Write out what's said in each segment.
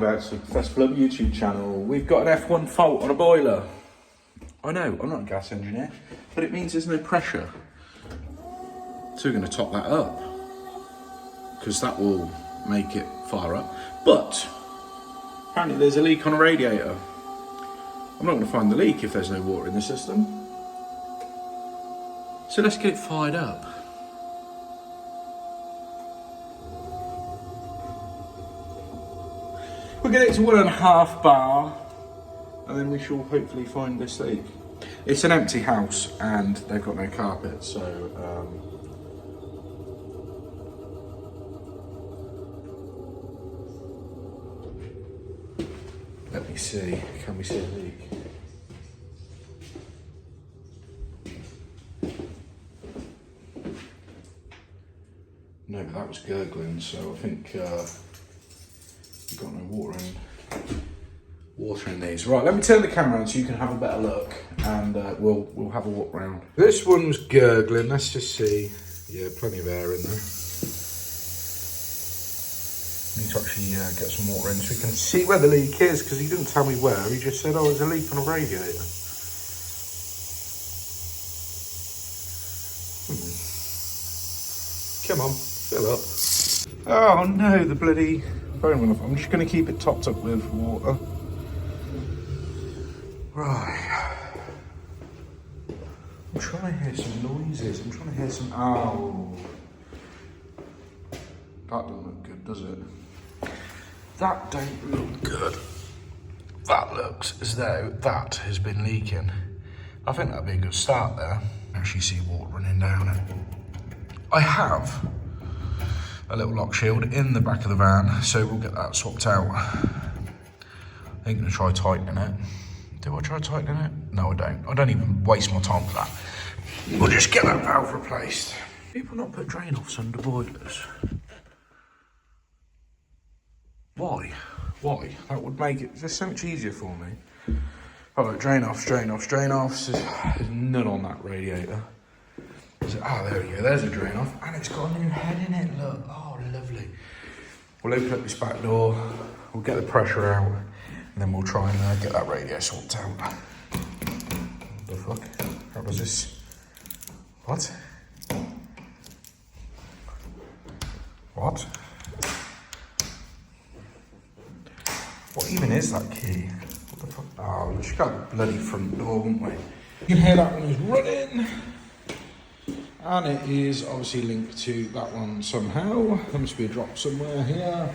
back to the First Plumb YouTube channel. We've got an F1 fault on a boiler. I know, I'm not a gas engineer, but it means there's no pressure. So we're going to top that up, because that will make it fire up. But apparently there's a leak on a radiator. I'm not going to find the leak if there's no water in the system. So let's get it fired up. We'll get it to 1.5 bar, and then we shall hopefully find this leak. It's an empty house and they've got no carpet, so let me see, can we see a leak? No, but that was gurgling, so I think we've got no water in these. Right, let me turn the camera on so you can have a better look, and we'll have a walk round. This one was gurgling, let's just see. Yeah, plenty of air in there. Need to actually get some water in so we can see where the leak is, because he didn't tell me where. He just said, oh, there's a leak on a radiator. Come on, fill up. Oh no, the bloody phone went off. I'm just going to keep it topped up with water. Right. I'm trying to hear some noises. I'm trying to hear some... Oh. That doesn't look good, does it? That don't look good. That looks as though that has been leaking. I think that'd be a good start there. Actually see water running down it. I have a little lock shield in the back of the van, so we'll get that swapped out. I'm going to try tightening it. Do I try tightening it? No, I don't. I don't even waste my time for that. We'll just get that valve replaced. People not put drain offs under boilers. Why? Why? That would make it just so much easier for me. Oh, look, drain offs, drain offs, drain offs. There's none on that radiator. Ah, there we go, there's a drain off, and it's got a new head in it, look. Oh, lovely. We'll open up this back door, we'll get the pressure out, and then we'll try and get that radiator sorted out. What the fuck? How does this... What? What? What even is that key? What the fuck? Oh, we just got a bloody front door, wouldn't we? You can hear that one is running. And it is obviously linked to that one somehow. There must be a drop somewhere here.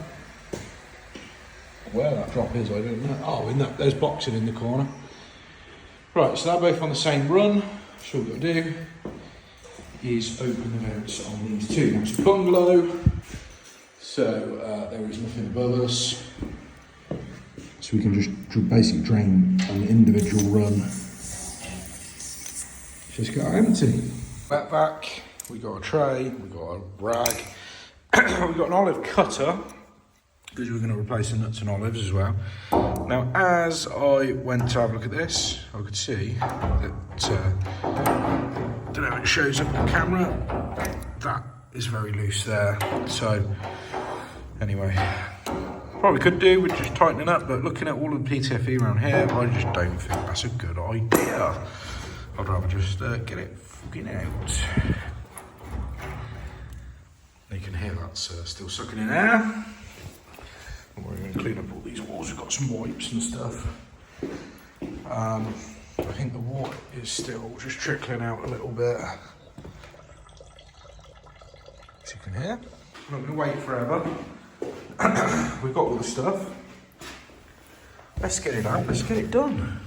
Where that drop is, I don't know. Oh, in that, there's boxing in the corner. Right, so they're both on the same run. So all we've got to do is open the vents on these two. Now it's a bungalow, so there is nothing above us. So we can just basically drain an individual run. Just got empty. Wet back, we got a tray, we got a rag, we got an olive cutter, because we're going to replace the nuts and olives as well. Now, as I went to have a look at this, I could see that, I don't know if it shows up on camera, that is very loose there. So, anyway, probably could do with just tightening up, but looking at all of the PTFE around here, I just don't think that's a good idea. I'd rather just get it fucking out. You can hear that's still sucking in air. And we're going to clean up all these walls. We've got some wipes and stuff. I think the water is still just trickling out a little bit. As you can hear. I'm not going to wait forever. We've got all the stuff. Let's get it out. Let's get it done.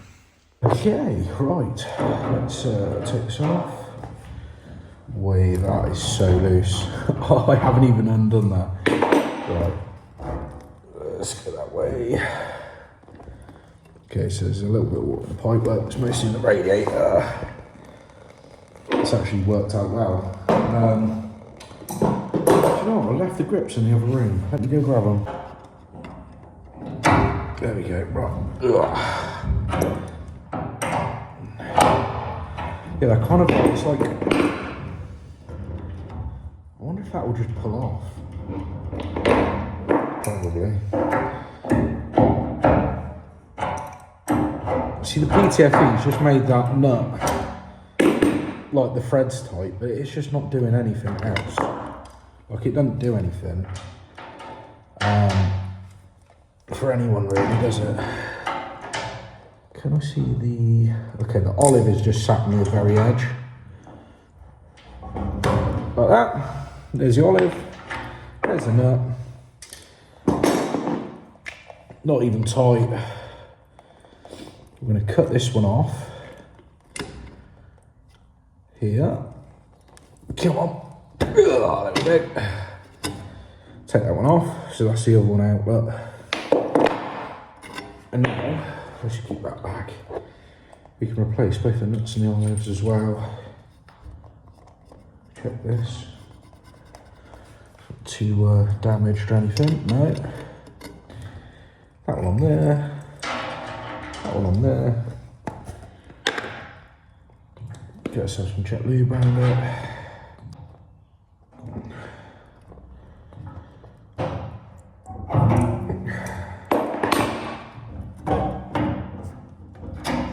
Okay, right, let's take this off. Wait, that is so loose. I haven't even undone that. Right, let's go that way. Okay, so there's a little bit of water in the pipe work, it's mostly in the radiator. It's actually worked out well. Do you know what, I left the grips in the other room. Let me go grab them. There we go, right. Ugh. Yeah, that kind of, it's like, I wonder if that will just pull off. Probably. See, the PTFE's just made that nut like the threads type, but it's just not doing anything else. Like, it doesn't do anything for anyone really, does it? Can I see the... Okay, the olive is just sat near the very edge. Like that. There's the olive. There's the nut. Not even tight. We're going to cut this one off. Here. Come on. Oh, there we go. Take that one off. So that's the other one out, look. And now, let's keep that back. We can replace both the nuts and the olives as well. Check this. Not too damaged or anything, no. That one on there. That one on there. Get ourselves some jet lube around it.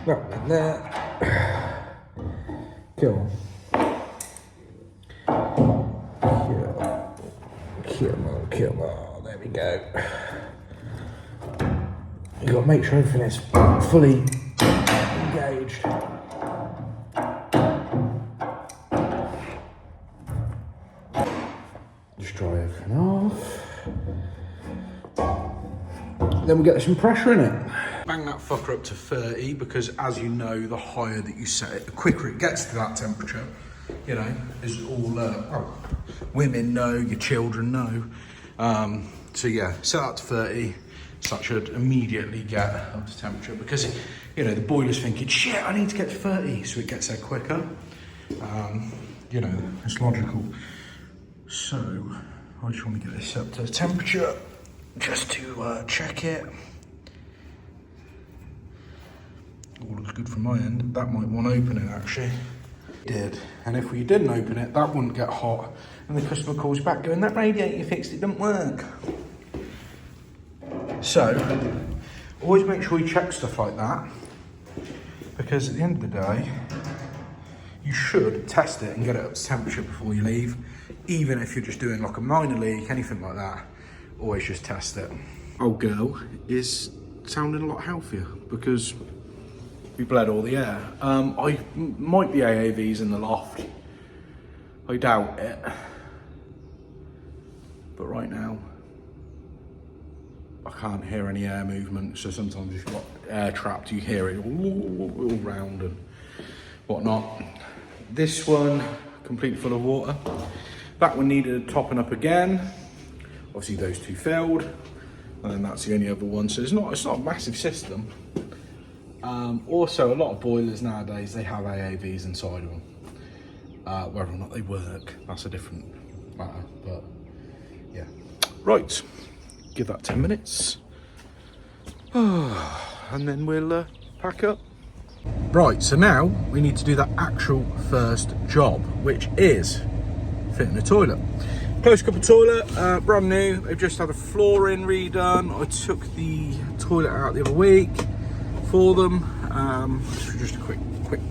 That one in there. Go on. Come on, there we go. You've got to make sure everything is fully engaged. Just dry everything off. Then we get some pressure in it. Bang that fucker up to 30, because as you know, the higher that you set it, the quicker it gets to that temperature. You know, as all women know, your children know. So yeah, set that to 30. So that should immediately get up to temperature, because, you know, the boiler's thinking, shit, I need to get to 30, so it gets there quicker. You know, it's logical. So I just want to get this up to temperature just to check it. All looks good from my end. That might want opening, actually. It did. And if we didn't open it, that wouldn't get hot. And the customer calls back going, that radiator you fixed, it doesn't work. So, always make sure you check stuff like that, because at the end of the day, you should test it and get it up to temperature before you leave. Even if you're just doing like a minor leak, anything like that, always just test it. Old girl is sounding a lot healthier because we bled all the air. I might be AAVs in the loft. I doubt it. But right now, I can't hear any air movement, so sometimes if you've got air trapped, you hear it all round and whatnot. This one, completely full of water. That one needed topping up again. Obviously those two failed, and then that's the only other one. So it's not a massive system. Also, a lot of boilers nowadays, they have AAVs inside of them. Whether or not they work, that's a different matter, but yeah. Right. Give that 10 minutes and then we'll pack up. Right, so now we need to do that actual first job, which is fitting a toilet. Close couple toilet, brand new. They've just had a flooring redone. I took the toilet out the other week for them. Just a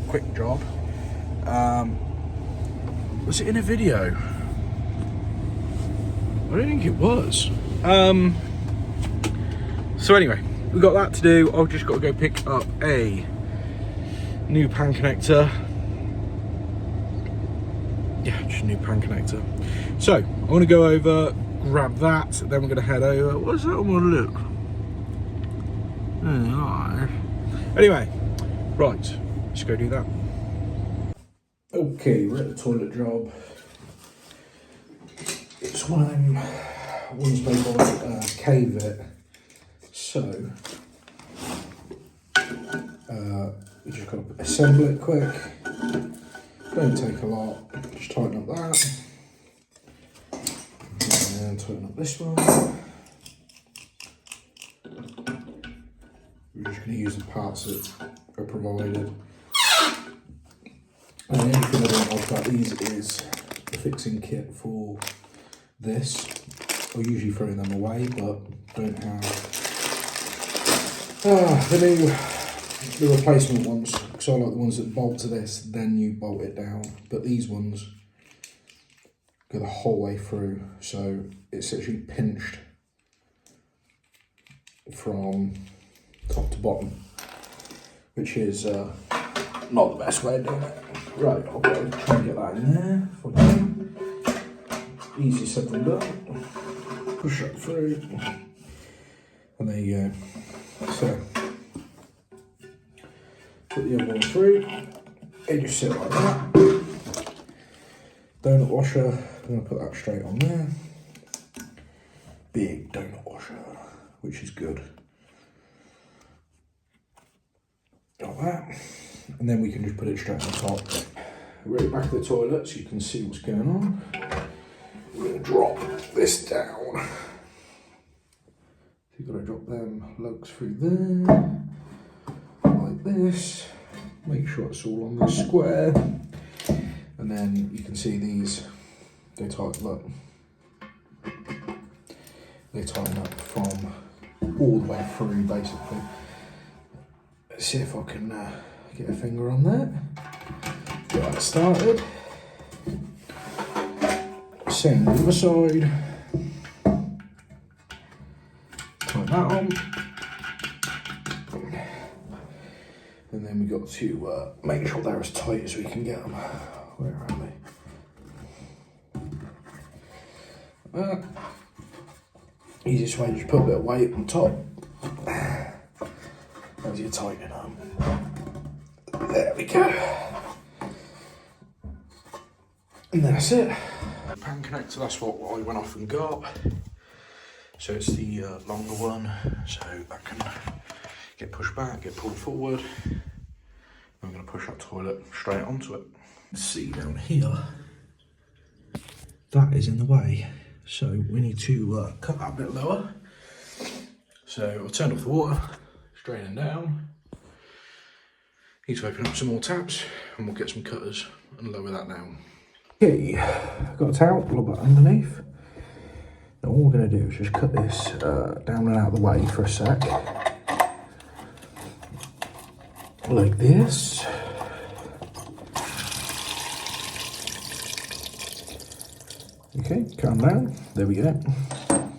quick job. Was it in a video? I don't think it was. So anyway, we've got that to do. I've just got to go pick up a new pan connector. Yeah, just a new pan connector. So I want to go over, grab that, then we're going to head over. What's that on my look? Anyway, right, let's go do that. Okay, we're at the toilet job. It's one of them ones made by cave it. So we just got to assemble it quick. Don't take a lot. Just tighten up that, and tighten up this one. We're just going to use the parts that are provided. And the only thing I don't like about these is the fixing kit for this. I usually throw them away, but don't have the new the replacement ones, because I like the ones that bolt to this, then you bolt it down. But these ones go the whole way through, so it's actually pinched from top to bottom, which is not the best way of doing it. Right, I'll go try and get that in there if I can. Easy said than done. Push that through, and there you go. So put the other one through, they just sit like that. Donut washer, I'm going to put that straight on there. Big donut washer, which is good. Like that. And then we can just put it straight on top. Right back of the toilet so you can see what's going on. We're going to drop this down. You've got to drop them lugs through there, like this. Make sure it's all on the square. And then you can see these, they tighten up. They tighten up from all the way through, basically. Let's see if I can get a finger on that. Get that started. Same on the other side. Tighten that on. And then we've got to make sure they're as tight as we can get them. Where are they? Easiest way to just put a bit of weight on top as you tighten them. There we go. And that's it. Pan connector, that's what I went off and got. So it's the longer one, so that can get pushed back, get pulled forward. I'm going to push that toilet straight onto it. See down here, that is in the way, so we need to cut that a bit lower. So I'll turn off the water, straining down. Need to open up some more taps and we'll get some cutters and lower that down. Okay, got a towel, lob it underneath. Now all we're going to do is just cut this down and out of the way for a sec. Like this. Okay, calm down. There we go.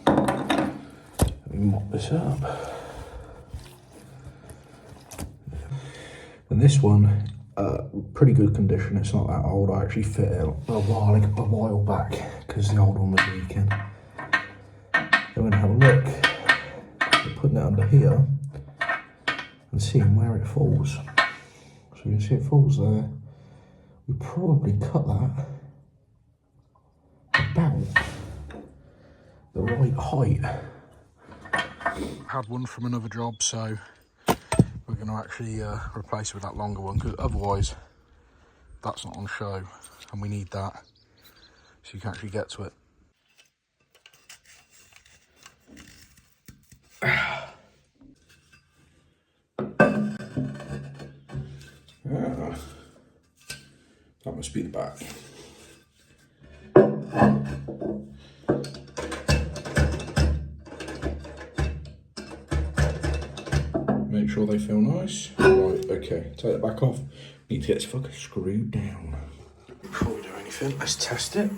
Let me mop this up. And this one, pretty good condition. It's not that old. I actually fit it a while back because the old one was leaking. I'm going to have a look at putting it under here and seeing where it falls. So you can see it falls there. We probably cut that about the right height. Had one from another job, so we're going to actually replace it with that longer one, because otherwise that's not on show and we need that so you can actually get to it. That must be the back. Make sure they feel nice. Right, okay, take it back off. Need to get this fucker screwed down. Before we do anything, let's test it.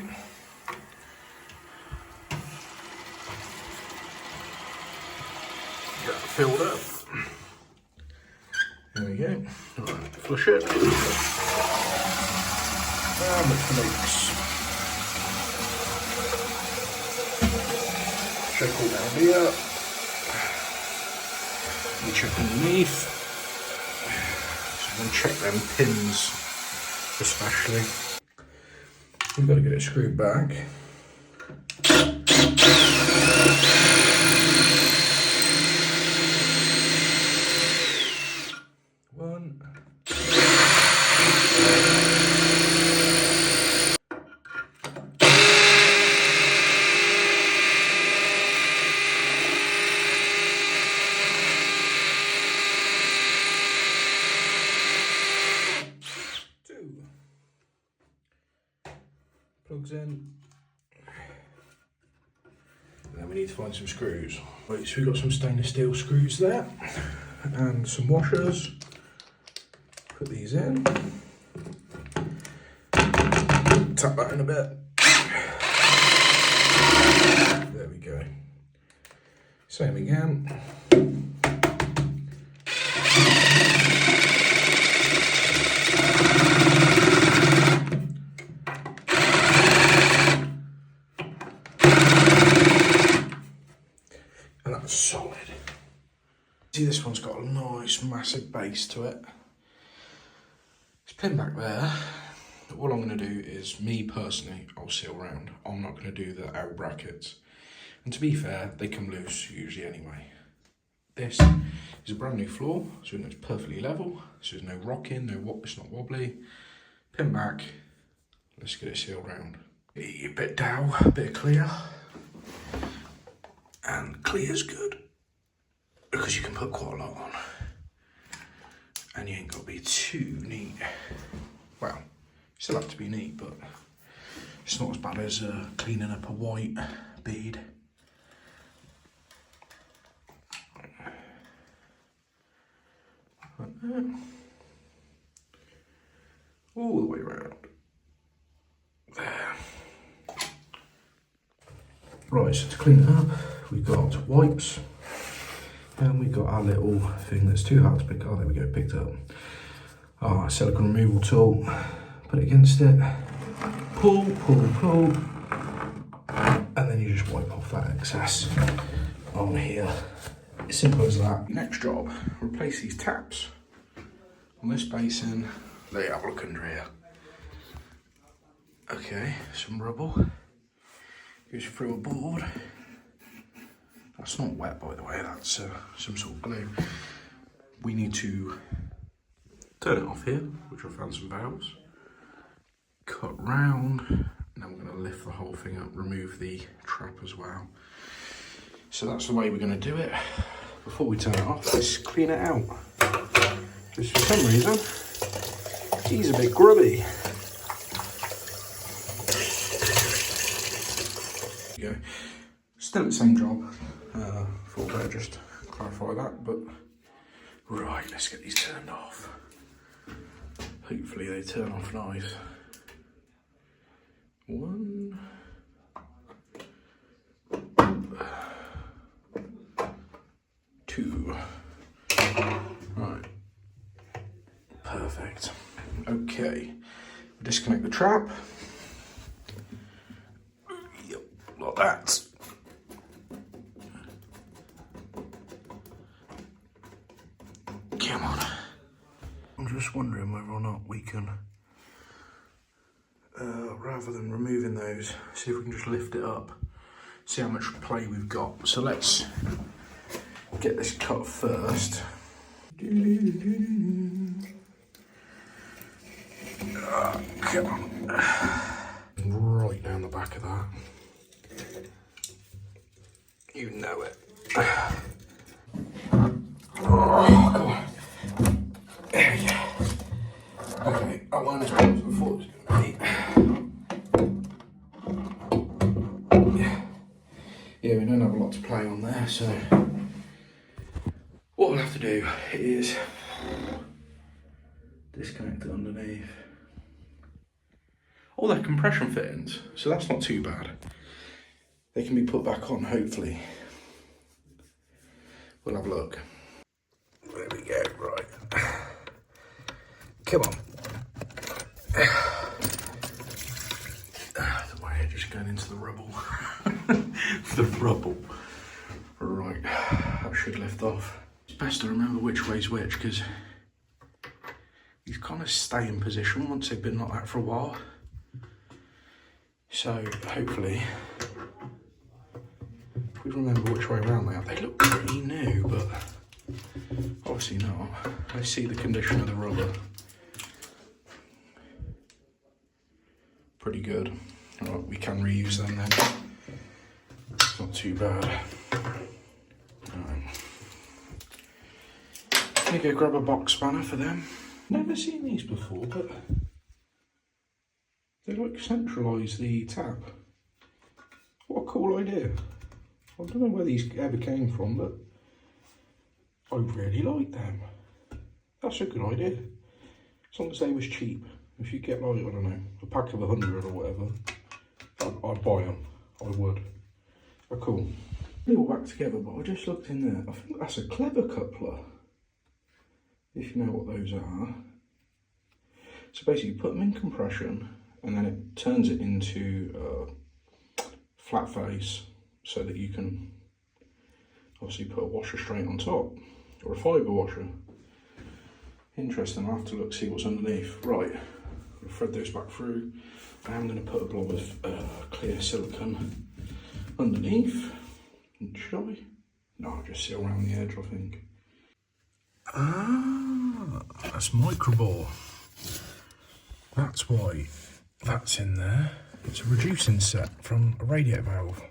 Get it filled up. There we go. Right, flush it. And look for leaks. Check all down here. You check underneath. So I'm going to check them pins, especially. We've got to get it screwed back. One. Plugs in. And then we need to find some screws. Right, so we've got some stainless steel screws there and some washers. Put these in. Tap that in a bit. There we go. Same again. And that's solid. See, this one's got a nice massive base to it. It's pinned back there. All I'm going to do is, me personally, I'll seal round. I'm not going to do the L brackets. And to be fair, they come loose usually anyway. This is a brand new floor, so it's perfectly level. So there's no rocking, it's not wobbly. Pin back. Let's get it sealed round. A bit dow, a bit of clear. And clear's good, because you can put quite a lot on. And you ain't got to be too neat. Well, you still have to be neat, but it's not as bad as cleaning up a white bead. Like that. All the way around. There. Right, so to clean it up, we've got wipes. And we've got our little thing that's too hard to pick up. Oh, there we go, picked up. Our silicone removal tool. Put it against it. Pull, pull, pull. And then you just wipe off that excess on here. As simple as that. Next job, replace these taps on this basin. Let you have a look under here. Okay, some rubble. Goes through a board. That's not wet, by the way, that's some sort of glue. We need to turn it off here, which I found some valves. Cut round, and then we're going to lift the whole thing up, remove the trap as well. So that's the way we're going to do it. Before we turn it off, let's clean it out. Because for some reason, he's a bit grubby. There you go. Still the same job. Thought I'd just clarify that, but right, let's get these turned off. Hopefully they turn off nice. 1, 2. Right, perfect. Okay, disconnect the trap. Yep, like that. Come on. I'm just wondering whether or not we can, rather than removing those, see if we can just lift it up, see how much play we've got. So let's get this cut first. Come on. Right down the back of that. You know it. Oh, God. There we go. Okay, I learned this problem before it's going to be. Yeah, we don't have a lot to play on there, so what we'll have to do is disconnect it underneath. Oh, they're compression fittings, so that's not too bad. They can be put back on, hopefully. We'll have a look. There we go, right. Come on. The wire just going into the rubble. The rubble. Right, that should lift off. It's best to remember which way's which, because these kind of stay in position once they've been like that for a while. So hopefully, if we remember which way around they are, they look pretty new, but obviously not. I see the condition of the rubber. Pretty good. Right, we can reuse them then. It's not too bad. Right. I'm gonna go grab a box spanner for them. Never seen these before, but they like centralise the tap. What a cool idea. I don't know where these ever came from, but I really like them. That's a good idea. As long as they was cheap. If you get like, I don't know, a pack of 100 or whatever, I'd buy them. I would. They're cool. They're all back together, but I just looked in there. I think that's a clever coupler. If you know what those are. So basically you put them in compression and then it turns it into flat face so that you can obviously put a washer straight on top or a fibre washer. Interesting, I'll have to look, see what's underneath. Right, I'll thread those back through. I am going to put a blob of clear silicone underneath. Should I? No, I'll just seal around the edge, I think. Ah, that's microbore. That's why that's in there. It's a reducing set from a radiator valve.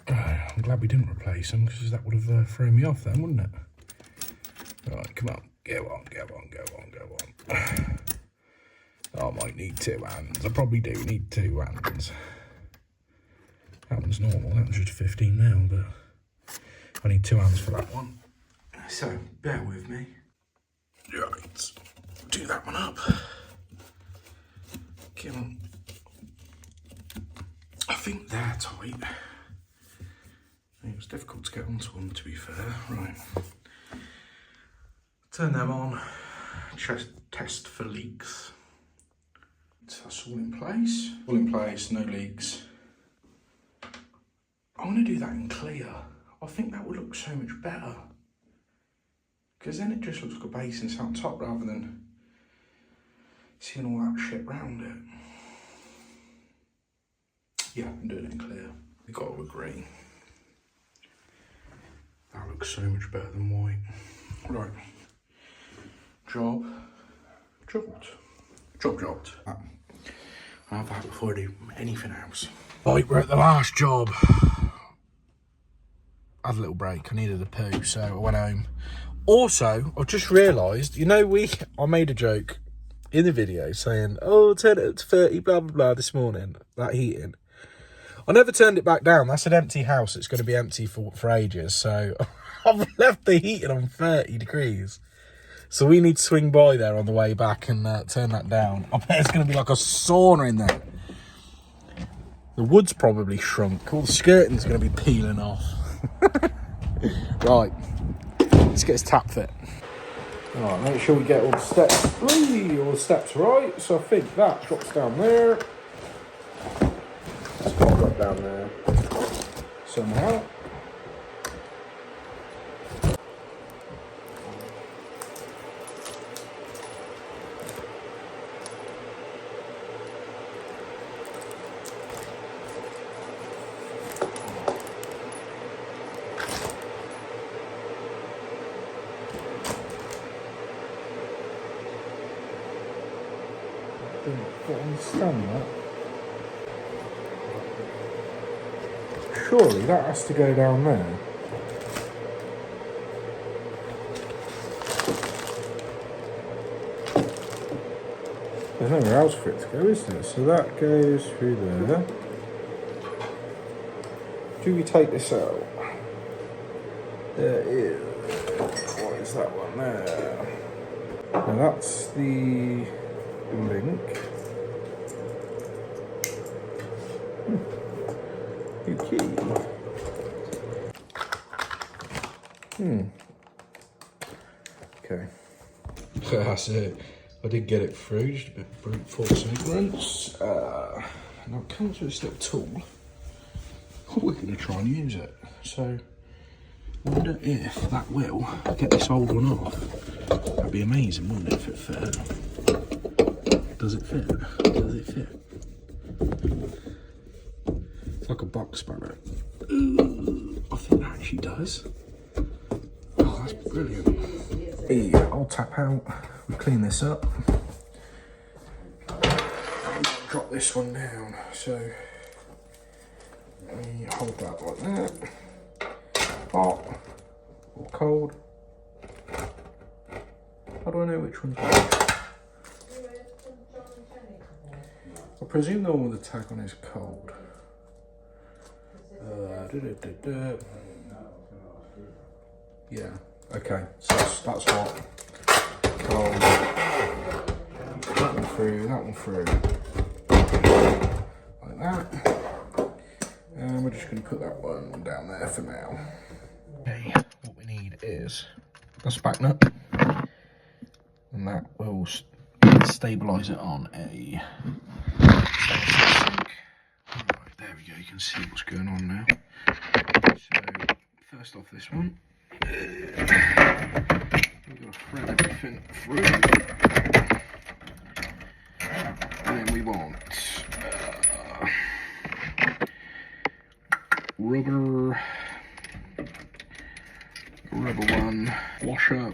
I'm glad we didn't replace them because that would have thrown me off then, wouldn't it? Right, come on, go on, go on, go on, go on. I might need 2 hands. I probably do need 2 hands. That one's normal, that one's just 15 now, but I need 2 hands for that one. So, bear with me. Right, do that one up. Come on. I think they're tight. It was difficult to get onto them, to be fair. Right. Turn them on. Test for leaks. That's all in place. All in place, no leaks. I want to do that in clear. I think that would look so much better. Because then it just looks like a basin on top rather than seeing all that shit round it. Yeah, I'm doing it in clear. We've got to agree. That looks so much better than white. Right. Job. Jobbed. I'll have that before I do anything else. Right, we're at the last job. I had a little break. I needed a poo, so I went home. Also, I just realised, you know, I made a joke in the video saying, oh, turn it up to 30, blah, blah, blah, this morning, that heating. I never turned it back down. That's an empty house. It's going to be empty for ages. So I've left the heating on 30 degrees. So we need to swing by there on the way back and turn that down. I bet it's going to be like a sauna in there. The wood's probably shrunk. All the skirting's going to be peeling off. Right. Let's get this tap fit. Alright, make sure we get all the steps. Ooh, all the steps right. So I think that drops down there. Let's drop down there. Somehow. I don't understand that. Surely that has to go down there. There's nowhere else for it to go, is there? So that goes through there. Do we take this out? There is. What is that one there? Now that's the link. Okay. Okay. So that's it. I did get it through, just a bit of brute force ignorance. Now it comes with this little tool. We're going to try and use it. So, I wonder if that will get this old one off. That'd be amazing, wouldn't it, if it fit? Does it fit? Does it fit? It's like a box spanner. Ooh, I think that actually does. Oh, that's brilliant. Hey, I'll tap out. We'll clean this up. Drop this one down. So, hold that like that. Hot or cold. How do I know which one's which? I presume the one with the tag on is cold. Yeah, okay, so that's hot. cold. That one through, that one through. Like that. And we're just going to put that one down there for now. Okay, what we need is a spark nut. And that will stabilise it on a sink. Right, there we go, you can see what's going on now. So, first off this one, we've got to thread everything through. And then we want rubber one, washer,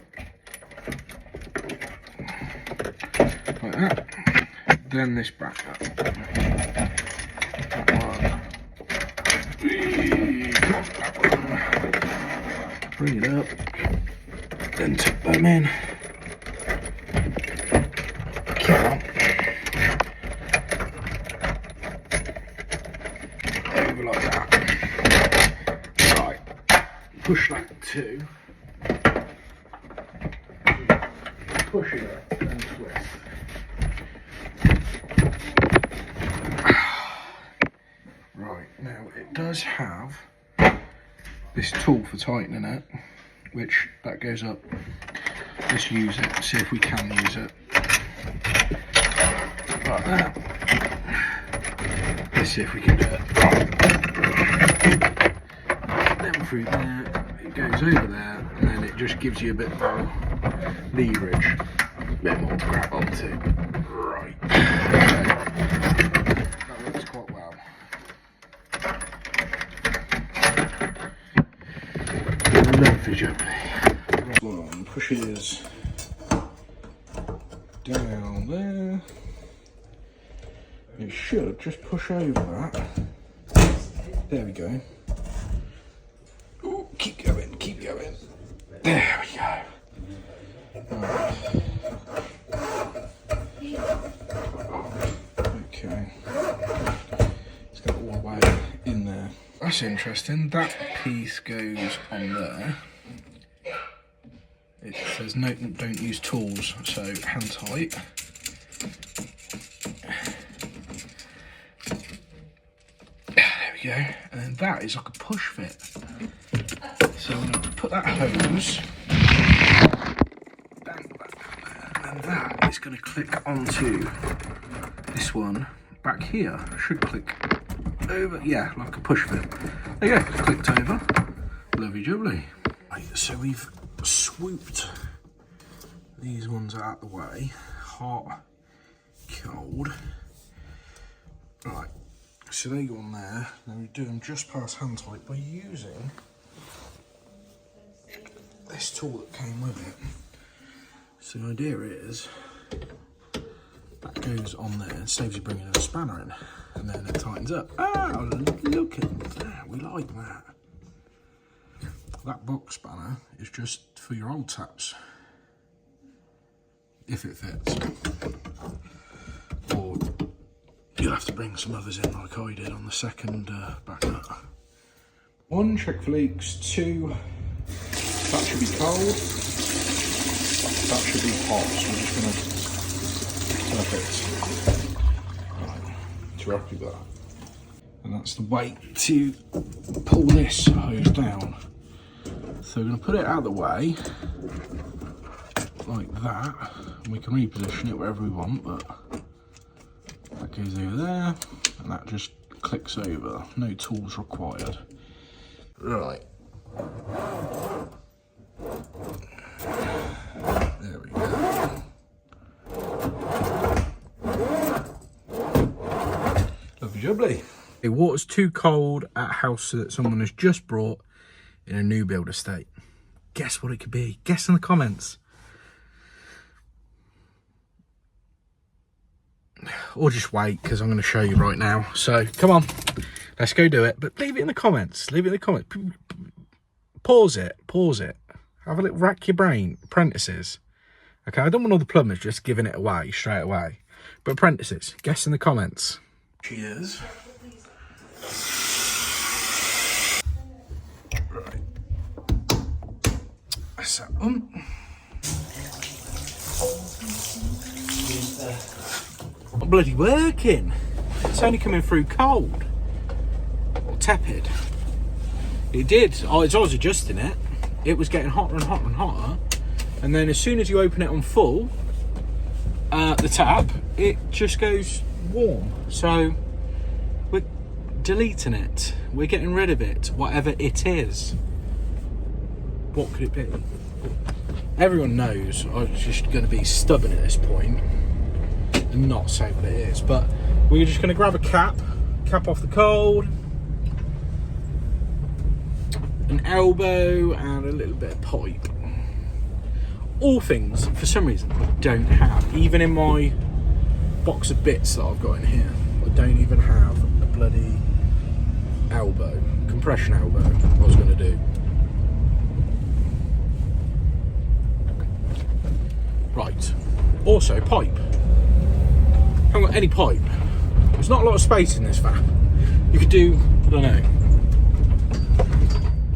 like that. Then this back up. That one. Bring it up. Then tuck them in. Count. Over like that. Right. Push that too. Push it up and twist. Right, now it does have this tool for tightening it, which that goes up. Let's use it, see if we can use it. Like that. Let's see if we can do it. Then through there, it goes over there, and then it just gives you a bit more leverage, a bit more to grab onto. Right. Okay. That works quite well. Lovely jubbly. One pushes down there. It should just push over that. There we go. Ooh, keep going, keep going. There we go. Right. Okay. It's got all the way in there. That's interesting. That piece goes on there. It says no, don't use tools, so hand tight. There we go. And then that is like a push fit. So I'm going to put that hose, dangle that down there, and that is going to click onto this one back here. Should click over, yeah, like a push fit. There you go, clicked over. Lovely jubbly. Right, so we've swooped these ones out of the way. Hot, cold. Right, so they go on there. Then we do them just past hand tight by using this tool that came with it. So the idea is that goes on there and saves you bringing a spanner in, and then it tightens up. Oh, look at that, we like that. That box spanner is just for your old taps, if it fits. Or you'll have to bring some others in like I did on the second back nut. 1, check for leaks. 2, that should be cold. That should be hot, so we're just gonna, perfect. Right, so we're happy with that. And that's the weight to pull this hose down. So we're going to put it out of the way, like that, and we can reposition it wherever we want, but that goes over there, and that just clicks over. No tools required. Right. There we go. Lovely jubbly. The water's too cold at a house that someone has just brought in a new build estate. Guess what it could be? Guess in the comments. Or just wait, because I'm going to show you right now. So come on, let's go do it. But leave it in the comments. Leave it in the comments. Pause it. Pause it. Have a little rack your brain. Apprentices. Okay, I don't want all the plumbers just giving it away straight away. But apprentices, guess in the comments. Cheers. Right. That's that one. not bloody working. It's only coming through cold or tepid. It did. As I was adjusting it, it was getting hotter and hotter and hotter. And then as soon as you open it on full, the tap, it just goes warm. So we're deleting it. We're getting rid of it, whatever it is. What could it be? Everyone knows I'm just going to be stubborn at this point and not say what it is. But we're just going to grab a cap off the cold, an elbow and a little bit of pipe. All things, for some reason, I don't have. Even in my box of bits that I've got in here, I don't even have a bloody elbow, compression elbow. I was going to do. Right. Also, pipe. I haven't got any pipe. There's not a lot of space in this van. You could do, I don't know,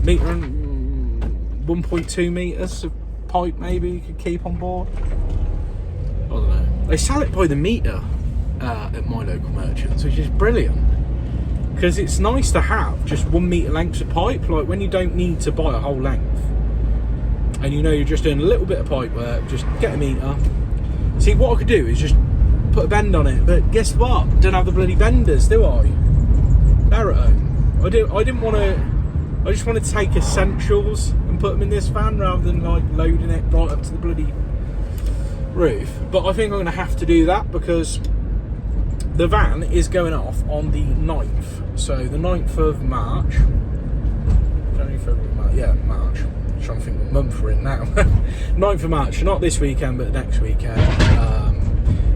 metre and 1.2 metres of pipe maybe you could keep on board. I don't know. They sell it by the metre at my local merchants, which is brilliant. Because it's nice to have just 1 metre lengths of pipe, like when you don't need to buy a whole length. And you know you're just doing a little bit of pipe work, just get a metre. See, what I could do is just put a bend on it, but guess what? Don't have the bloody benders, do I? They're at home. I didn't want to. I just want to take essentials and put them in this van rather than like loading it right up to the bloody roof. But I think I'm going to have to do that because the van is going off on the 9th. So the 9th of March. January, February, March. Yeah, March. I'm trying to think what month we're in now. 9th of March, not this weekend but next weekend.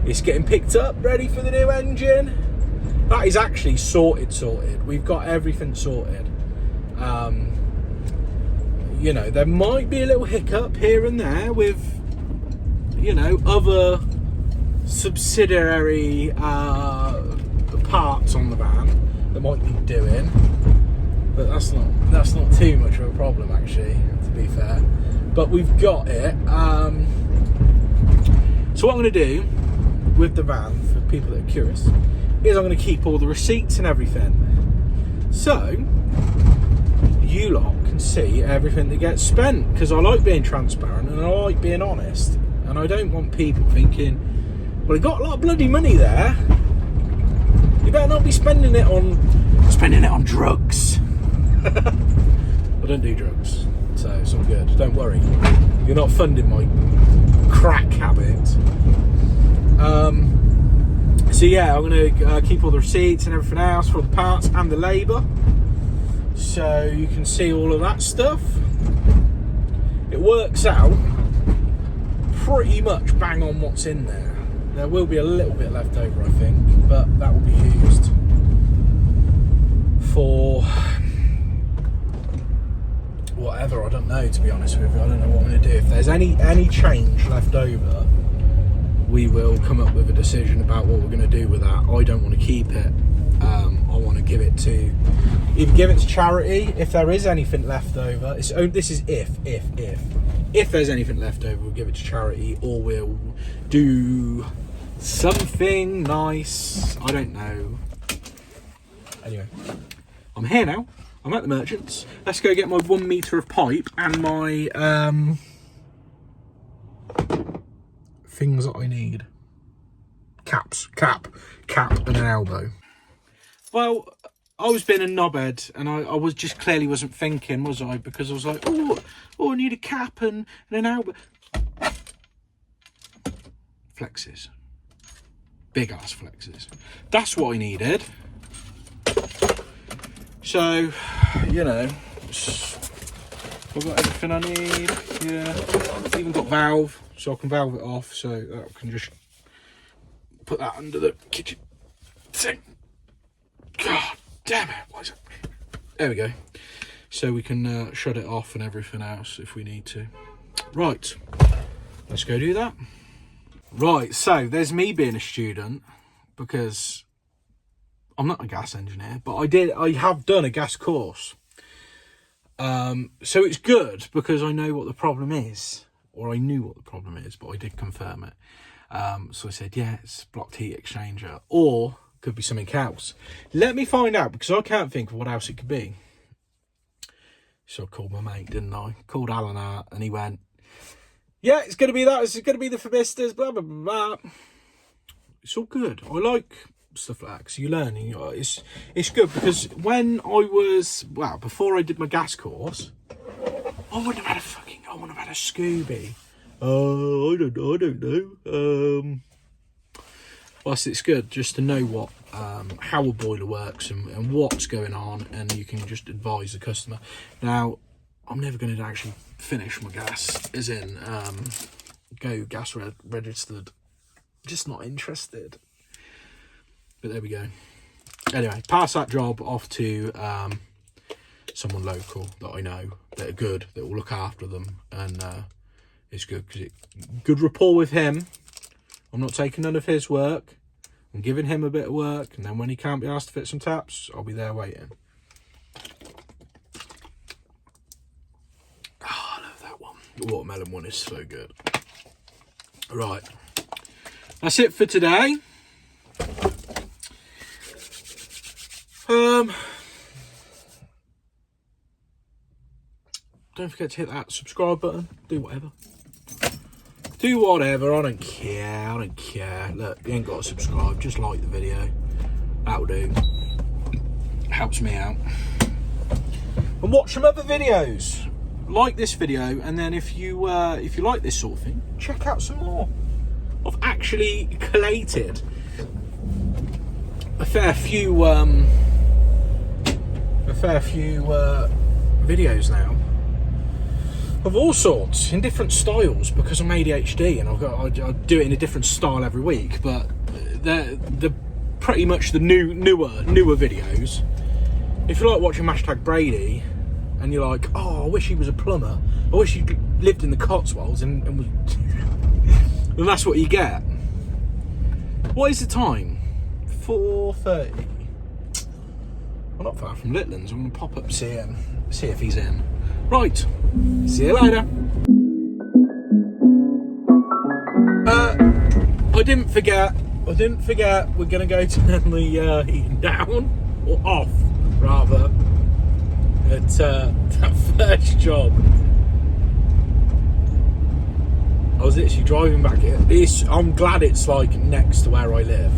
It's getting picked up, ready for the new engine. That is actually sorted. We've got everything sorted. You know, there might be a little hiccup here and there with, you know, other subsidiary parts on the van that might need doing, but that's not too much of a problem actually, to be fair. But we've got it. So what I'm going to do with the van, for people that are curious, is I'm going to keep all the receipts and everything, so you lot can see everything that gets spent, because I like being transparent and I like being honest, and I don't want people thinking, well, he got a lot of bloody money there, you better not be spending it on drugs. I don't do drugs, so it's all good, don't worry, you're not funding my crack habit. So yeah, I'm going to keep all the receipts and everything else for the parts and the labour, so you can see all of that stuff. It works out pretty much bang on what's in there. There will be a little bit left over, I think, but that will be used for whatever, I don't know, to be honest with you. I don't know what I'm going to do. If there's any change left over, we will come up with a decision about what we're going to do with that. I don't want to keep it. I want to give it to charity if there is anything left over. This is if there's anything left over, we'll give it to charity, or we'll do something nice. I don't know. Anyway, I'm here now. I'm at the merchants. Let's go get my 1 metre of pipe and my things that I need. Cap and an elbow. Well, I was being a knobhead, and I was just clearly wasn't thinking, was I? Because I was like, oh, I need a cap and an elbow. Flexes. Big ass flexes. That's what I needed. So, you know, I've got everything I need. Yeah, I've even got valve, so I can valve it off, so that I can just put that under the kitchen sink. God damn it, what is it? There we go. So we can shut it off and everything else if we need to. Right, let's go do that. Right, so there's me being a student, because I'm not a gas engineer, but I have done a gas course. So it's good because I know what the problem is, or I knew what the problem is, but I did confirm it. So I said, yeah, it's blocked heat exchanger, or could be something else. Let me find out, because I can't think of what else it could be. So I called my mate, didn't I? Called Alan out, and he went, yeah, it's going to be that. It's going to be the thermistors, blah, blah, blah, blah. It's all good. I like stuff like that, because you learn. And it's good, because when I was, well, before I did my gas course, I wouldn't have had a Scooby. I don't know. Plus, it's good just to know what, how a boiler works and what's going on, and you can just advise the customer. Now, I'm never going to actually finish my gas, as in go gas registered. Just not interested. But there we go. Anyway, pass that job off to someone local that I know, that are good, that will look after them, and it's good, because good rapport with him. I'm not taking none of his work. I'm giving him a bit of work, and then when he can't be asked to fit some taps, I'll be there waiting. Oh, I love that one. The watermelon one is so good. Right. That's it for today. Don't forget to hit that subscribe button. Do whatever. Do whatever. I don't care. Look, you ain't got to subscribe. Just like the video. That'll do. Helps me out. And watch some other videos. Like this video, and then if you like this sort of thing, check out some more. I've actually collated a fair few videos now of all sorts, in different styles, because I'm ADHD and I do it in a different style every week. But they're pretty much the newer videos. If you like watching #Brady and you're like, oh, I wish he was a plumber, I wish he lived in the Cotswolds, and was then that's what you get. What is the time? 4:30. Well, not far from Litlands. I'm going to pop up, see if he's in. Right. See you later. I didn't forget. We're going to go turn the heating down, or off, rather, at that first job. I was literally driving back here. I'm glad it's like next to where I live.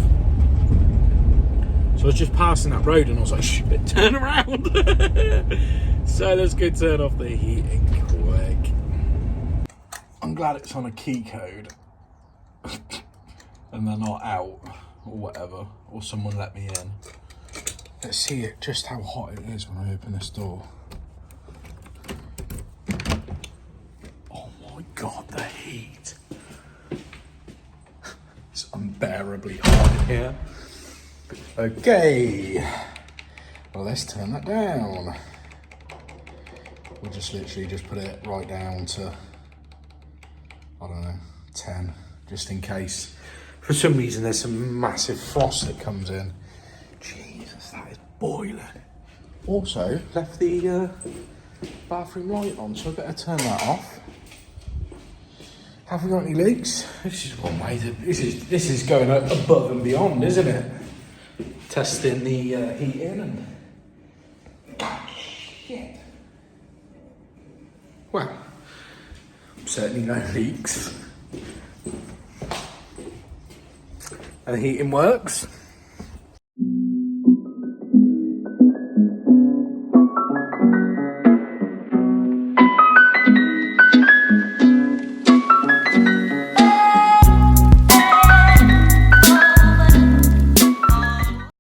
So I was just passing that road and I was like, shit, turn around. So let's go turn off the heating quick. I'm glad it's on a key code and they're not out or whatever, or someone let me in. Let's see it, just how hot it is when I open this door. Oh my God, the heat. It's unbearably hot in here. Okay, well, let's turn that down. We'll just literally just put it right down to, I don't know, 10, just in case for some reason there's some massive frost that comes in. Jesus, that is boiling. Also, left the bathroom light on, so I better turn that off. Have we got any leaks? This is one way to, this is going above and beyond, isn't it? Testing the heating and shit. Well, certainly no leaks. And the heating works.